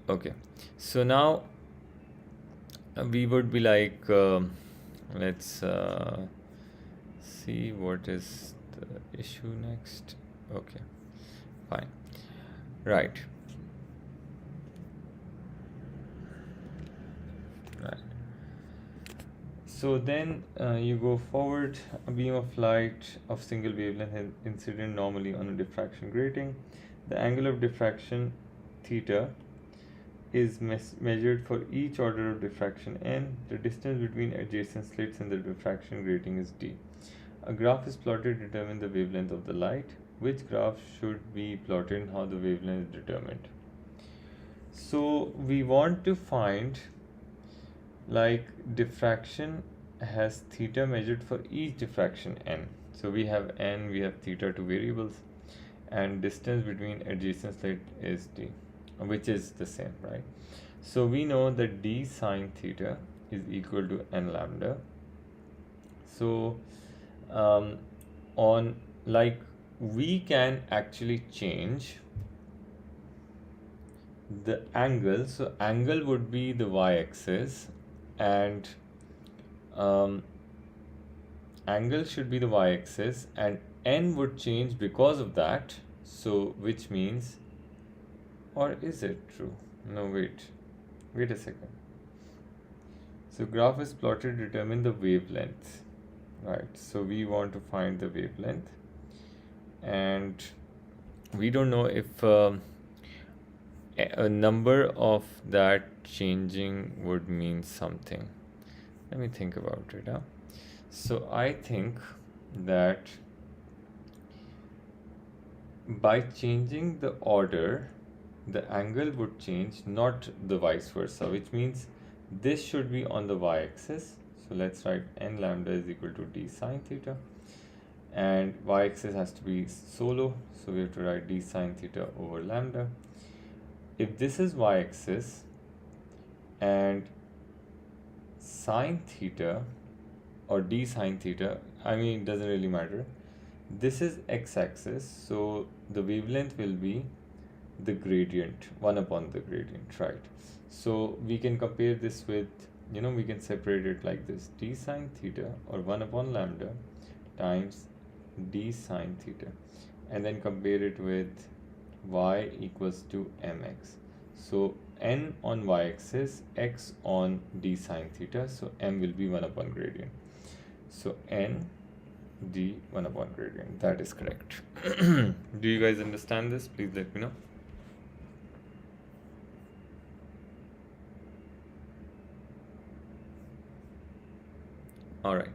Okay, so now we would be like, let's see what is the issue next. Okay, fine. Right, right. So then you go forward. A beam of light of single wavelength is incident normally on a diffraction grating. The angle of diffraction theta is measured for each order of diffraction n. The distance between adjacent slits in the diffraction grating is d. A graph is plotted to determine the wavelength of the light. Which graph should be plotted and how the wavelength is determined? So we want to find, like, diffraction has theta measured for each diffraction n. So we have n, we have theta, two variables, and distance between adjacent slit is d, which is the same, right? So we know that d sine theta is equal to n lambda. So um, on, like, we can actually change the angle. So angle would be the y-axis, and um, angle should be the y-axis, and n would change because of that. So which means, or is it true? No, wait a second. So graph is plotted to determine the wavelength, right? So we want to find the wavelength, and we don't know if a number of that changing would mean something. Let me think about it. So I think that by changing the order, the angle would change, not the vice versa, which means this should be on the y-axis. So let's write n lambda is equal to d sine theta, and y-axis has to be solo, so we have to write d sine theta over lambda. If this is y-axis and sine theta or d sine theta, I mean, it doesn't really matter. This is x-axis, so the wavelength will be the gradient, 1 upon the gradient, right? So we can compare this with, we can separate it like this: d sine theta, or 1 upon lambda, times d sine theta, and then compare it with y equals to mx. So n on y-axis, x on d sine theta, so m will be 1 upon gradient. So n d 1 upon gradient, that is correct. Do you guys understand this? Please let me know. All right,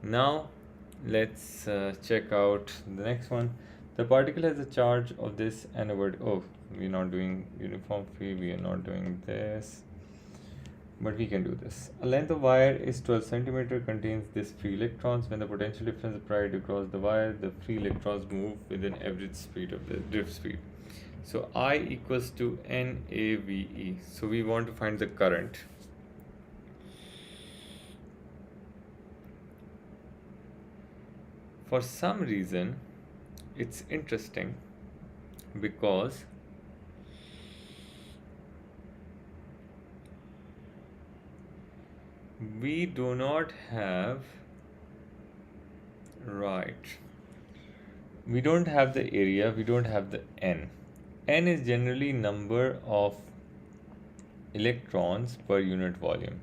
now let's check out the next one. The particle has a charge of this and a word. Oh, we're not doing uniform free, we are not doing this, but we can do this. A length of wire is 12 centimeter, contains this free electrons. When the potential difference is applied across the wire, the free electrons move with an average speed of the drift speed. So I equals to NAVE. So we want to find the current. For some reason, it's interesting because we do not have, right, we don't have the area, we don't have the n. N is generally number of electrons per unit volume.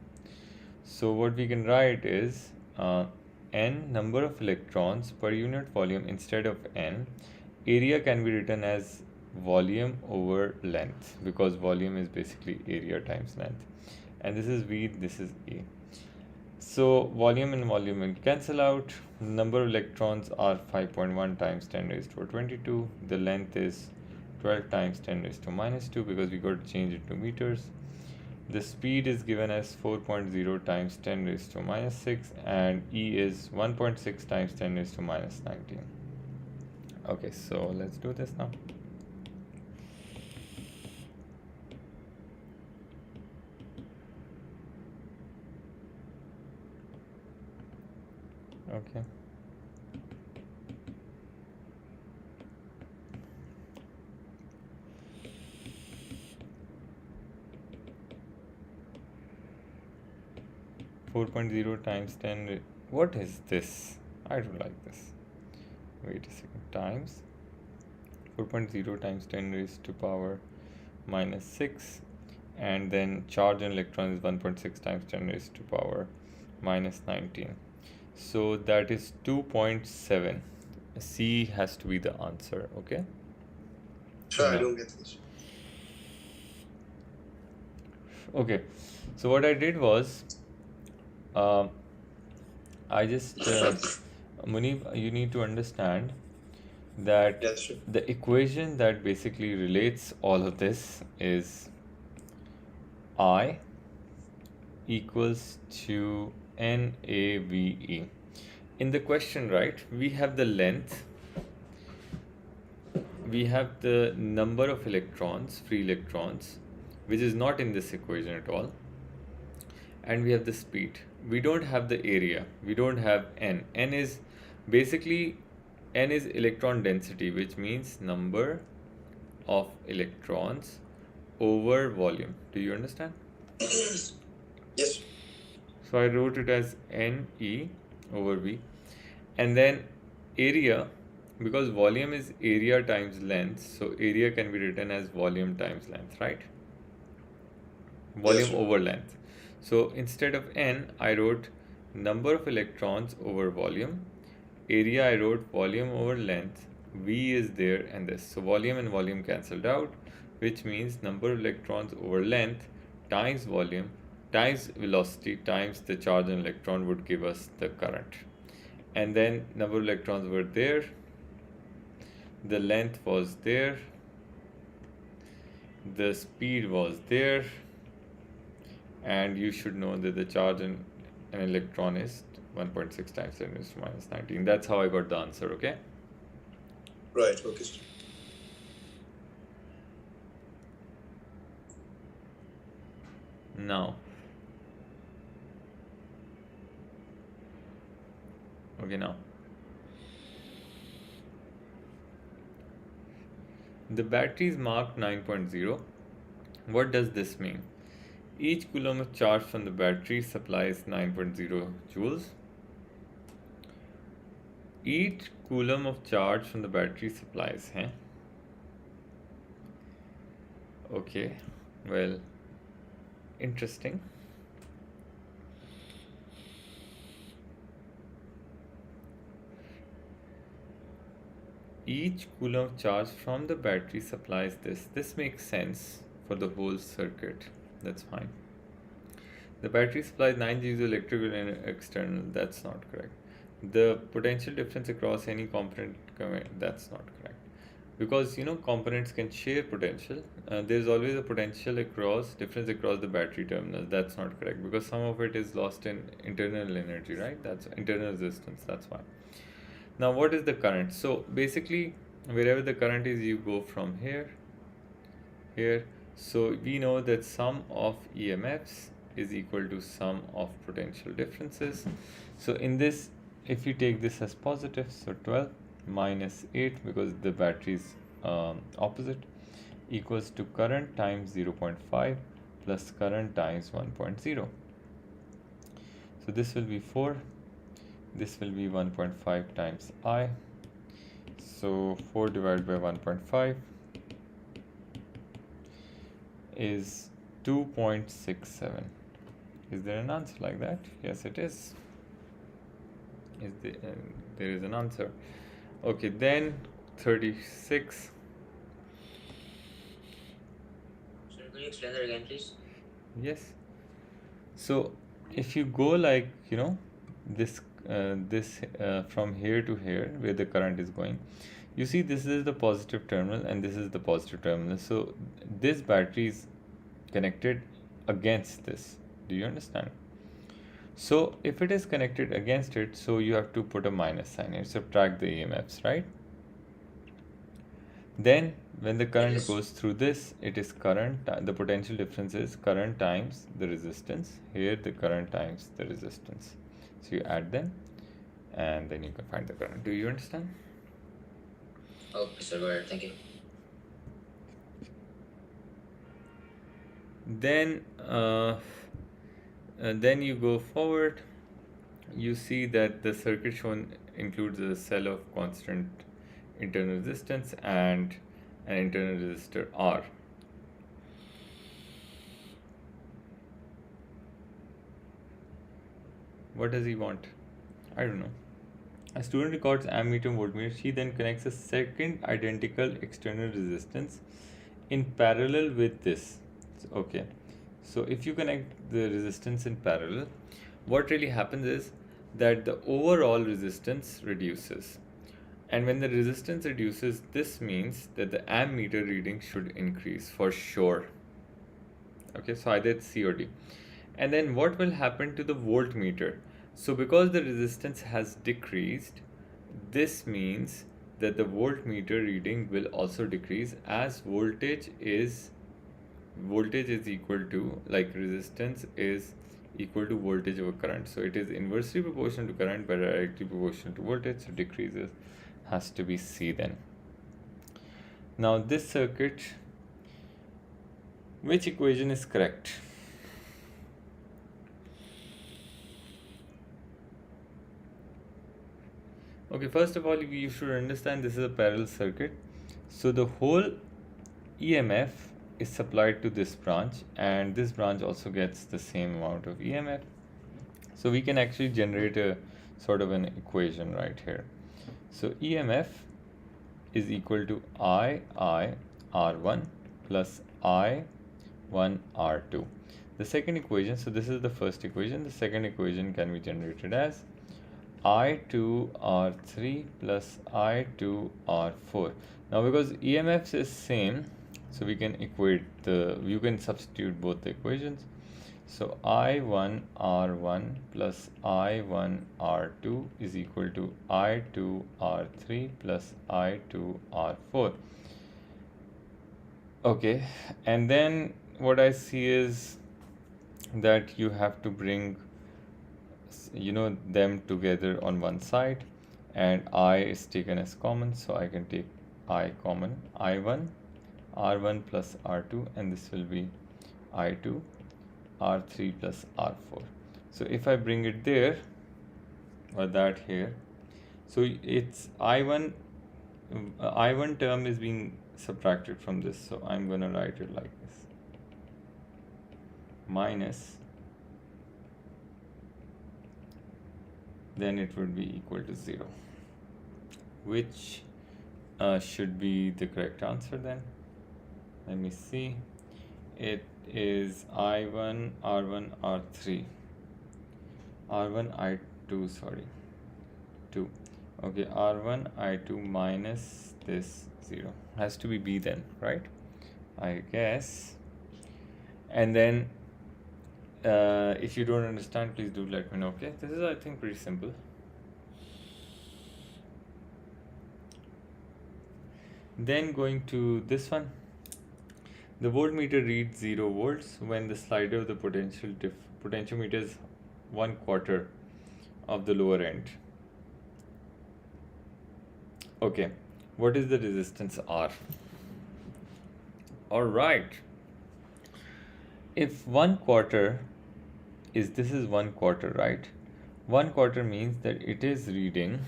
So what we can write is n, number of electrons per unit volume, instead of n. Area can be written as volume over length, because volume is basically area times length. And this is V, this is A. So volume and volume will cancel out. Number of electrons are 5.1 times 10 raised to 22. The length is 12 times 10 raised to minus 2, because we got to change it to meters. The speed is given as 4.0 times 10 raised to minus 6, and E is 1.6 times 10 raised to minus 19. Okay, so let's do this now. Okay. 4.0 times 10. What is this? I don't like this. Wait a second. Times 4.0 times 10 raised to power minus 6, and then charge and electron is 1.6 times 10 raised to power minus 19. So that is 2.7. C has to be the answer. Okay. Sure, I No. don't get this. Okay. So what I did was, I just Munib, you need to understand that Yes, sure. the equation that basically relates all of this is I equals to NAVE. In the question, right, we have the length, we have the number of electrons, free electrons, which is not in this equation at all, and we have the speed. We don't have the area, we don't have N. N is basically, N is electron density, which means number of electrons over volume. Do you understand? Yes. So I wrote it as NE over V. And then area, because volume is area times length, so area can be written as volume times length, right? Volume Yes, sir. over length. So instead of N, I wrote number of electrons over volume. Area, I wrote volume over length. V is there and this. So volume and volume cancelled out, which means number of electrons over length times volume times velocity times the charge on electron would give us the current. And then number of electrons were there, the length was there, the speed was there, and you should know that the charge in an electron is 1.6 times 10 raised to minus 19. That's how I got the answer. Okay. Right, okay, sir. Now, now the battery is marked 9.0. What does this mean? Each coulomb of charge from the battery supplies 9.0 joules. Each coulomb of charge from the battery supplies, Okay, well, interesting. Each coulomb of charge from the battery supplies this. This makes sense for the whole circuit. That's fine. The battery supplies 9 joules of electrical and external. That's not correct. The potential difference across any component, that's not correct. Because components can share potential. There's always a potential difference across the battery terminals. That's not correct because some of it is lost in internal energy, right? That's internal resistance. That's why. Now, what is the current? So basically, wherever the current is, you go from here, here. So we know that sum of EMFs is equal to sum of potential differences. So in this, if you take this as positive, so 12 minus 8, because the battery is opposite, equals to current times 0.5 plus current times 1.0. So this will be 4. This will be 1.5 times I. So 4 divided by 1.5 is 2.67. Is there an answer like that? Yes, it is. There is an answer. Okay, then 36. Sir, could you explain that again, please? Yes. So if you go like this from here to here where the current is going, you see this is the positive terminal and this is the positive terminal. So this battery is connected against this. Do you understand? So if it is connected against it, so you have to put a minus sign and subtract the EMFs, right? Then when the current Yes. goes through this, it is current, the potential difference is current times the resistance. Here the current times the resistance. So you add them and then you can find the current. Do you understand? Okay, sir, go ahead. Thank you. Then Then you go forward, you see that the circuit shown includes a cell of constant internal resistance and an internal resistor R. What does he want? I don't know. A student records ammeter and voltmeter. She then connects a second identical external resistance in parallel with this. Okay, so if you connect the resistance in parallel, what really happens is that the overall resistance reduces. And when the resistance reduces, this means that the ammeter reading should increase for sure. Okay, so either it's C or D. And then what will happen to the voltmeter? So because the resistance has decreased, this means that the voltmeter reading will also decrease, as voltage is equal to, like, resistance is equal to voltage over current. So it is inversely proportional to current but directly proportional to voltage, so decreases, has to be C then. Now this circuit, which equation is correct? Okay, first of all, you should understand this is a parallel circuit. So the whole EMF is supplied to this branch, and this branch also gets the same amount of EMF. So we can actually generate a sort of an equation right here. So EMF is equal to I R1 plus I1 R2. The second equation, so this is the first equation. The second equation can be generated as I2 R3 plus I2 R4. Now because EMF is same, so we can you can substitute both the equations. So I1 R1 plus I1 R2 is equal to I2 R3 plus I2 R4. Okay, and then what I see is that you have to bring them together on one side, and I is taken as common, so I can take I common, I1 R1 plus R2, and this will be I2 R3 plus R4. So if I bring it there or that here, so it's I1 term is being subtracted from this, so I'm gonna write it like this, minus, then it would be equal to 0, which should be the correct answer then. Let me see. It is I1 R1 R3 R1 I2 sorry 2. Okay, R1 I2 minus this 0 has to be B then, right? I guess. And then if you don't understand, please do let me know. Okay, this is, I think, pretty simple. Then going to this one, the voltmeter reads 0 volts when the slider of the potentiometer is 1/4 of the lower end. Okay, what is the resistance R? All right, if 1/4 is, this is 1/4, right? 1/4 means that it is reading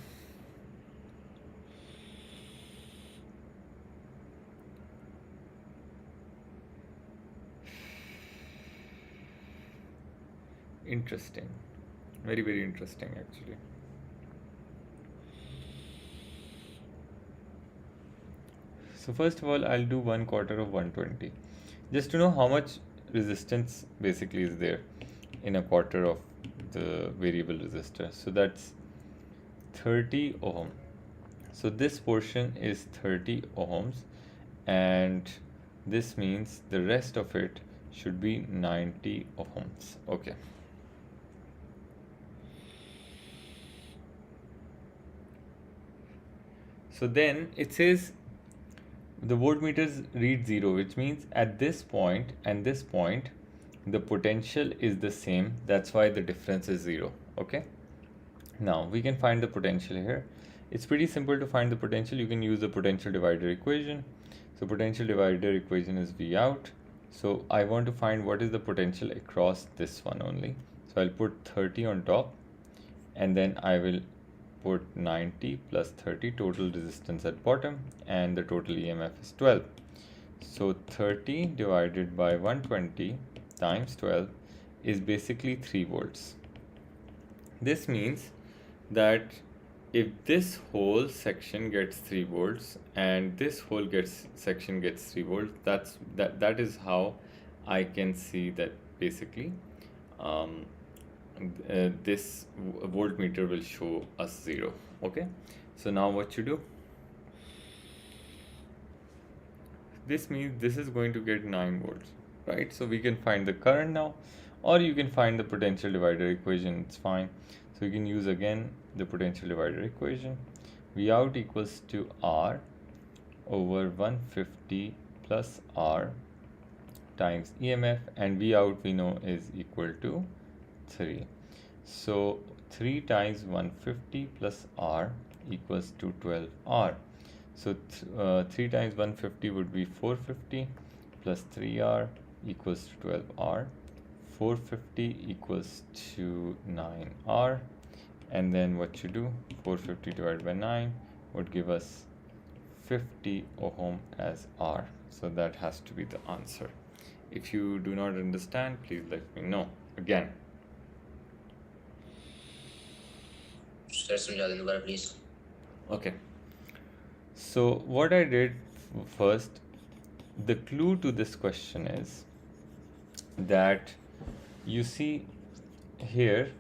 interesting, very, very interesting actually. So first of all, I'll do 1/4 of 120 just to know how much resistance basically is there in a quarter of the variable resistor. So that's 30 ohm. So this portion is 30 ohms, and this means the rest of it should be 90 ohms. Okay. So then it says the voltmeters read 0, which means at this point and this point the potential is the same. That's why the difference is 0. Okay. Now we can find the potential here. It's pretty simple to find the potential. You can use the potential divider equation. So potential divider equation is V out. So I want to find what is the potential across this one only. So I'll put 30 on top, and then I will put 90 plus 30 total resistance at bottom, and the total EMF is 12. So 30 divided by 120 times 12 is basically 3 volts. This means that if this whole section gets 3 volts and this whole section gets 3 volts, that is how I can see that basically this voltmeter will show us 0. Okay, so now what you do, this means this is going to get 9 volts, right? So we can find the current now, or you can find the potential divider equation, it's fine. So you can use again the potential divider equation. V out equals to R over 150 plus R times EMF, and V out we know is equal to 3. So 3 times 150 plus R equals to 12R. So 3 times 150 would be 450 plus 3R equals to 12R. 450 equals to 9R, and then what you do, 450 divided by 9 would give us 50 ohm as R. So that has to be the answer. If you do not understand, please let me know again. Sir, समझा देना दोबारा please. Okay, so what I did first, the clue to this question is that you see here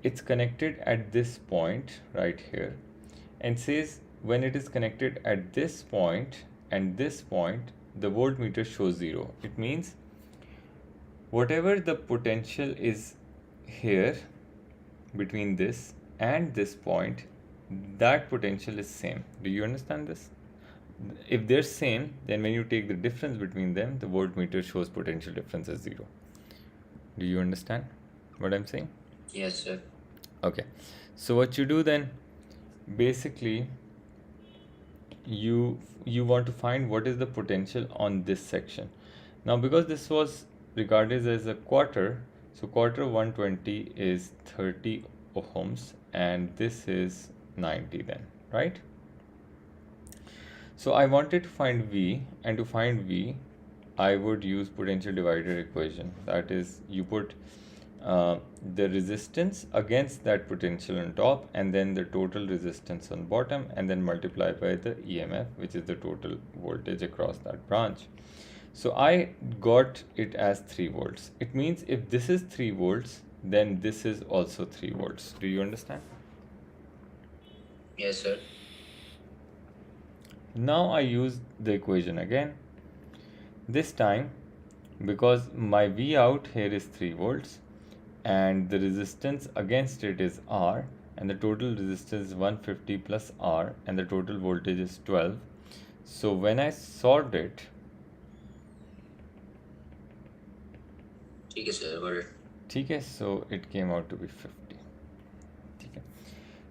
it's connected at this point right here, and says when it is connected at this point and this point, the voltmeter shows 0. It means whatever the potential is here between this and this point, that potential is same. Do you understand this? If they're same, then when you take the difference between them, the voltmeter shows potential difference as 0. Do you understand what I'm saying? Yes, sir. Okay, so what you do then, basically you want to find what is the potential on this section. Now because this was regarded as a quarter, so quarter 120 is 30 ohms and this is 90 then, right? So I wanted to find V, and to find V I would use potential divider equation. That is, you put the resistance against that potential on top, and then the total resistance on bottom, and then multiply by the EMF, which is the total voltage across that branch. So I got it as 3 volts. It means if this is 3 volts, then this is also 3 volts. Do you understand? Yes, sir. Now I use the equation again. This time, because my V out here is 3 volts and the resistance against it is R, and the total resistance is 150 plus R, and the total voltage is 12. So when I solved it, ठीक है sir, got it. ठीक है, so it came out to be 50. ठीक है.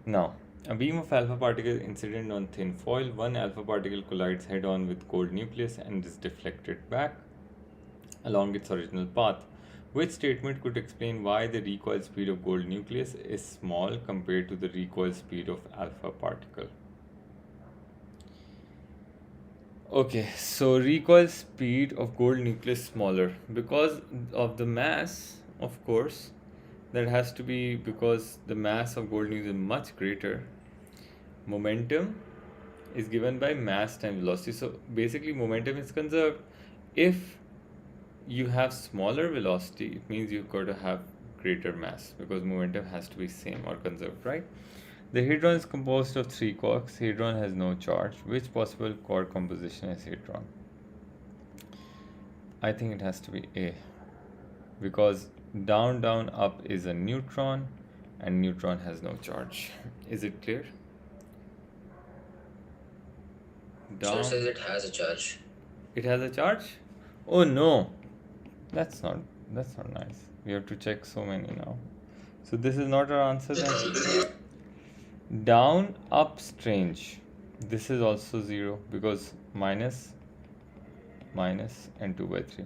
Now, a beam of alpha particle incident on thin foil. One alpha particle collides head-on with cold nucleus and is deflected back along its original path. Which statement could explain why the recoil speed of gold nucleus is small compared to the recoil speed of alpha particle? Okay, so recoil speed of gold nucleus smaller because of the mass, of course. That has to be because the mass of gold nucleus is much greater. Momentum is given by mass times velocity. So basically momentum is conserved. If you have smaller velocity, it means you've got to have greater mass because momentum has to be same or conserved, right? The hadron is composed of 3 quarks. Hadron has no charge. Which possible quark composition is hadron? I think it has to be A, because down, down, up is a neutron, and neutron has no charge. Is it clear? Sir says it has a charge. It has a charge? Oh no, that's not nice. We have to check so many now. So this is not our answer then. Down, up, strange. This is also 0 because minus and 2 by 3.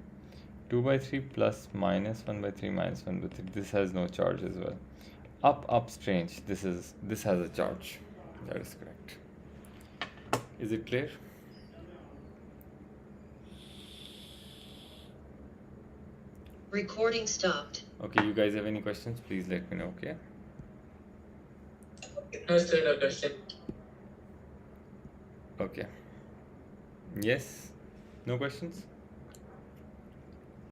2 by 3 plus minus 1 by 3 minus 1 by 3. This has no charge as well. Up strange. This has a charge. That is correct. Is it clear? Recording stopped. Okay, you guys have any questions? Please let me know, okay? No, sir, no question. Okay. Yes? No questions?